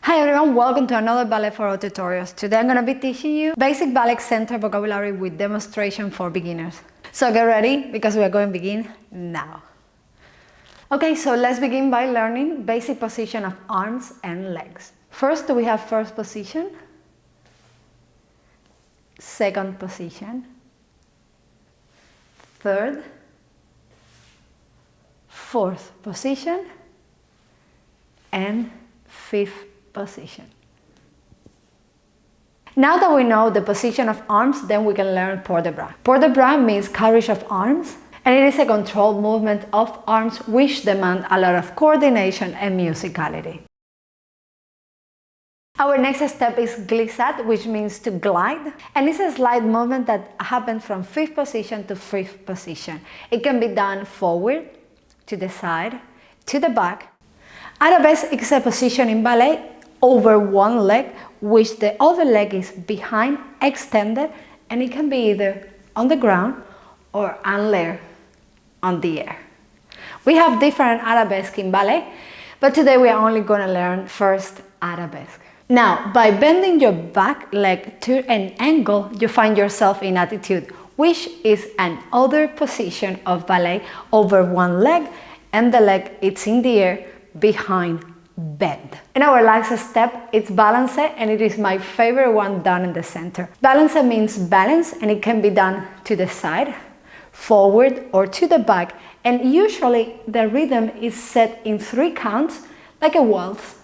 Hi everyone, welcome to another Ballet for All tutorials. Today I'm going to be teaching you Basic Ballet Centre Vocabulary with demonstration for beginners. So get ready because we are going to begin now. Okay, so let's begin by learning basic position of arms and legs. First we have first position, second position, third, fourth position, and fifth position. Now that we know the position of arms, then we can learn port de bras. Port de bras means carriage of arms, and it is a controlled movement of arms which demand a lot of coordination and musicality. Our next step is glissade, which means to glide, and it's a slide movement that happens from fifth position to fifth position. It can be done forward, to the side, to the back. Arabesque is a position in ballet over one leg, which the other leg is behind, extended, and it can be either on the ground or en l'air, on the air. We have different arabesque in ballet, but today we are only going to learn first arabesque. Now, by bending your back leg to an angle, you find yourself in attitude, which is another position of ballet over one leg, and the leg is in the air behind bend. In our last step, it's Balancé, and it is my favorite one done in the center. Balancé means balance, and it can be done to the side, forward, or to the back, and usually the rhythm is set in 3 counts, like a waltz,